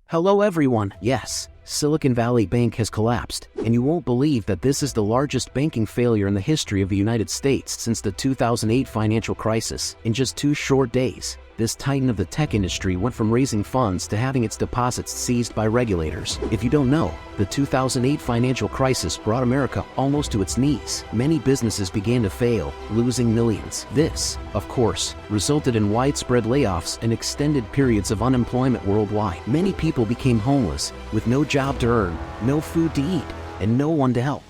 Hello everyone. Yes, Silicon Valley Bank has collapsed, and you won't believe that this is the largest banking failure in the history of the United States since the 2008 financial crisis. In just 2 short days, this titan of the tech industry went from raising funds to having its deposits seized by regulators. If you don't know, the 2008 financial crisis brought America almost to its knees. Many businesses began to fail, losing millions. This, of course, resulted in widespread layoffs and extended periods of unemployment worldwide. Many people became homeless, with no job to earn, no food to eat, and no one to help.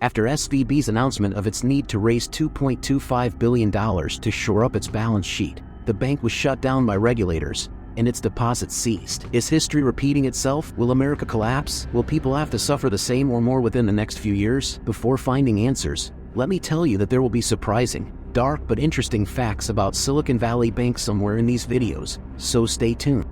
After SVB's announcement of its need to raise $2.25 billion to shore up its balance sheet, the bank was shut down by regulators, and its deposits seized. Is history repeating itself? Will America collapse? Will people have to suffer the same or more within the next few years? Before finding answers, let me tell you that there will be surprising, dark but interesting facts about Silicon Valley Bank somewhere in these videos, so stay tuned.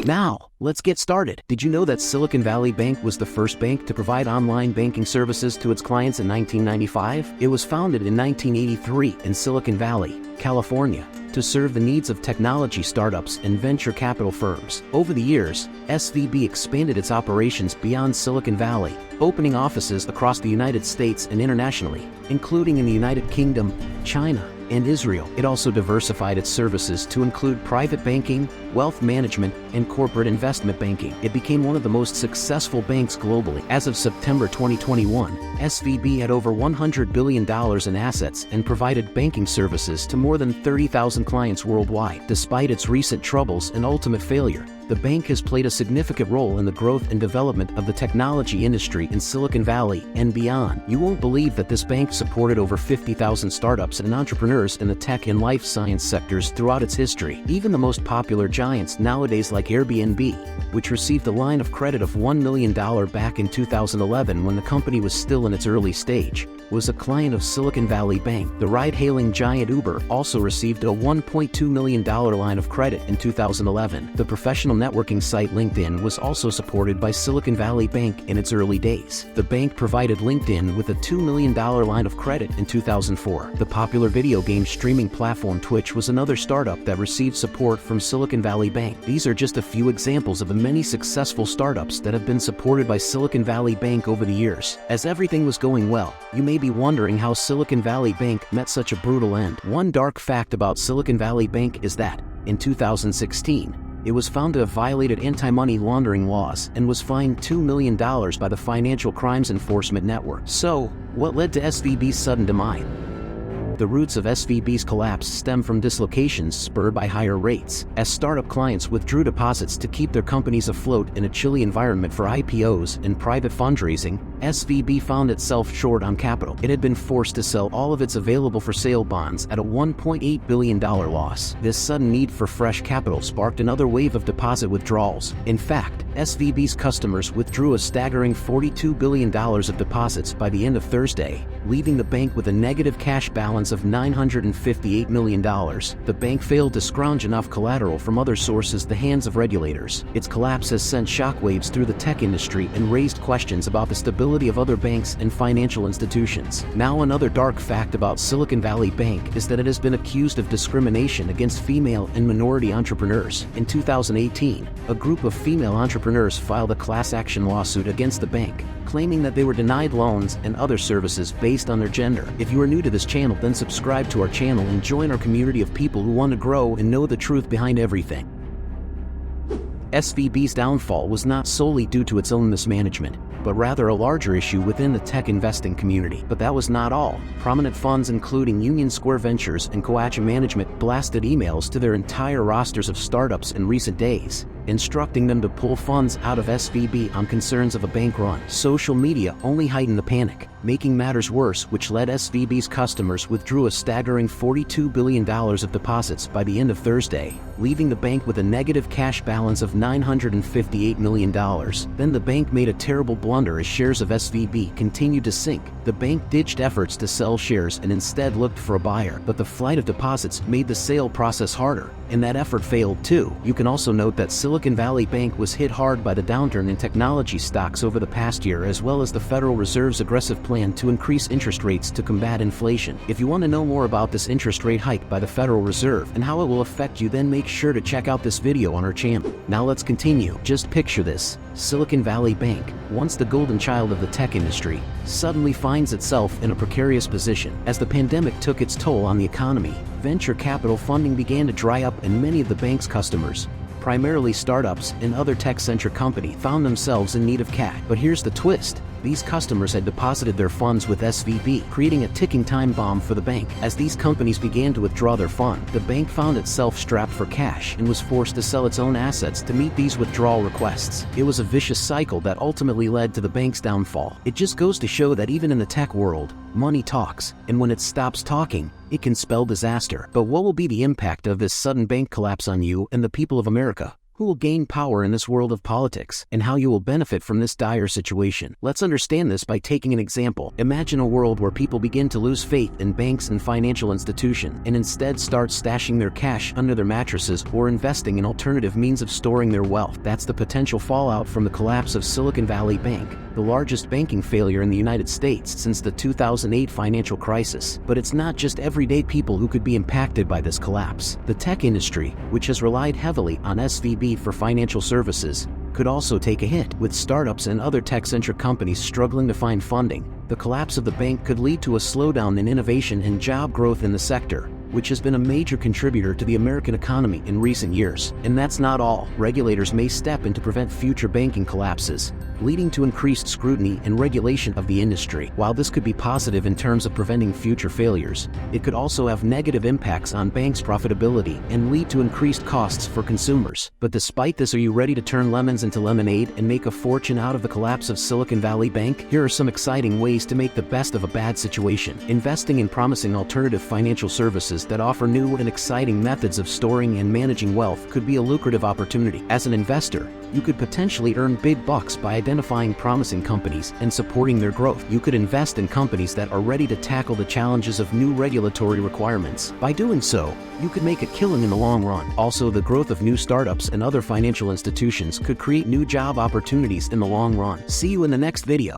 Now, let's get started. Did you know that Silicon Valley Bank was the first bank to provide online banking services to its clients in 1995? It was founded in 1983 in Silicon Valley, California, to serve the needs of technology startups and venture capital firms. Over the years, SVB expanded its operations beyond Silicon Valley, opening offices across the United States and internationally, including in the United Kingdom, China, and Israel. It also diversified its services to include private banking, wealth management, and corporate investment banking. It became one of the most successful banks globally. As of September 2021, SVB had over $100 billion in assets and provided banking services to more than 30,000 clients worldwide. Despite its recent troubles and ultimate failure, the bank has played a significant role in the growth and development of the technology industry in Silicon Valley and beyond. You won't believe that this bank supported over 50,000 startups and entrepreneurs in the tech and life science sectors throughout its history. Even the most popular giants nowadays like Airbnb, which received a line of credit of $1 million back in 2011 when the company was still in its early stage, was a client of Silicon Valley Bank. The ride-hailing giant Uber also received a $1.2 million line of credit in 2011. The professional networking site LinkedIn was also supported by Silicon Valley Bank in its early days. The bank provided LinkedIn with a $2 million line of credit in 2004. The popular video game streaming platform Twitch was another startup that received support from Silicon Valley Bank. These are just a few examples of the many successful startups that have been supported by Silicon Valley Bank over the years. As everything was going well, you may be wondering how Silicon Valley Bank met such a brutal end. One dark fact about Silicon Valley Bank is that, in 2016, it was found to have violated anti-money laundering laws and was fined $2 million by the Financial Crimes Enforcement Network. So, what led to SVB's sudden demise? The roots of SVB's collapse stem from dislocations spurred by higher rates. As startup clients withdrew deposits to keep their companies afloat in a chilly environment for IPOs and private fundraising, SVB found itself short on capital. It had been forced to sell all of its available-for-sale bonds at a $1.8 billion loss. This sudden need for fresh capital sparked another wave of deposit withdrawals. In fact, SVB's customers withdrew a staggering $42 billion of deposits by the end of Thursday, leaving the bank with a negative cash balance of $958 million. The bank failed to scrounge enough collateral from other sources, the hands of regulators. Its collapse has sent shockwaves through the tech industry and raised questions about the stability of other banks and financial institutions. Now, another dark fact about Silicon Valley Bank is that it has been accused of discrimination against female and minority entrepreneurs. In 2018, a group of female entrepreneurs filed a class action lawsuit against the bank, claiming that they were denied loans and other services based on their gender. If you are new to this channel, then subscribe to our channel and join our community of people who want to grow and know the truth behind everything. SVB's downfall was not solely due to its own mismanagement, but rather a larger issue within the tech investing community. But that was not all. Prominent funds including Union Square Ventures and Coach Management blasted emails to their entire rosters of startups in recent days, instructing them to pull funds out of SVB on concerns of a bank run. Social media only heightened the panic, making matters worse, which led SVB's customers withdrew a staggering $42 billion of deposits by the end of Thursday, leaving the bank with a negative cash balance of $958 million. Then the bank made a terrible blunder as shares of SVB continued to sink. The bank ditched efforts to sell shares and instead looked for a buyer, but the flight of deposits made the sale process harder, and that effort failed too. You can also note that Silicon Valley Bank was hit hard by the downturn in technology stocks over the past year, as well as the Federal Reserve's aggressive plan to increase interest rates to combat inflation. If you want to know more about this interest rate hike by the Federal Reserve and how it will affect you, then make sure to check out this video on our channel. Now let's continue. Just picture this. Silicon Valley Bank, once the golden child of the tech industry, suddenly finds itself in a precarious position. As the pandemic took its toll on the economy, venture capital funding began to dry up, and many of the bank's customers, primarily startups and other tech-centric companies, found themselves in need of cash. But here's the twist. These customers had deposited their funds with SVB, creating a ticking time bomb for the bank. As these companies began to withdraw their funds, the bank found itself strapped for cash and was forced to sell its own assets to meet these withdrawal requests. It was a vicious cycle that ultimately led to the bank's downfall. It just goes to show that even in the tech world, money talks, and when it stops talking, it can spell disaster. But what will be the impact of this sudden bank collapse on you and the people of America? Who will gain power in this world of politics, and how you will benefit from this dire situation? Let's understand this by taking an example. Imagine a world where people begin to lose faith in banks and financial institutions, and instead start stashing their cash under their mattresses or investing in alternative means of storing their wealth. That's the potential fallout from the collapse of Silicon Valley Bank, the largest banking failure in the United States since the 2008 financial crisis. But it's not just everyday people who could be impacted by this collapse. The tech industry, which has relied heavily on SVB for financial services, could also take a hit. With startups and other tech-centric companies struggling to find funding, the collapse of the bank could lead to a slowdown in innovation and job growth in the sector, which has been a major contributor to the American economy in recent years. And that's not all. Regulators may step in to prevent future banking collapses, leading to increased scrutiny and regulation of the industry. While this could be positive in terms of preventing future failures, it could also have negative impacts on banks' profitability and lead to increased costs for consumers. But despite this, are you ready to turn lemons into lemonade and make a fortune out of the collapse of Silicon Valley Bank? Here are some exciting ways to make the best of a bad situation. Investing in promising alternative financial services that offer new and exciting methods of storing and managing wealth could be a lucrative opportunity. As an investor, you could potentially earn big bucks by identifying promising companies and supporting their growth. You could invest in companies that are ready to tackle the challenges of new regulatory requirements. By doing so, you could make a killing in the long run. Also, the growth of new startups and other financial institutions could create new job opportunities in the long run. See you in the next video.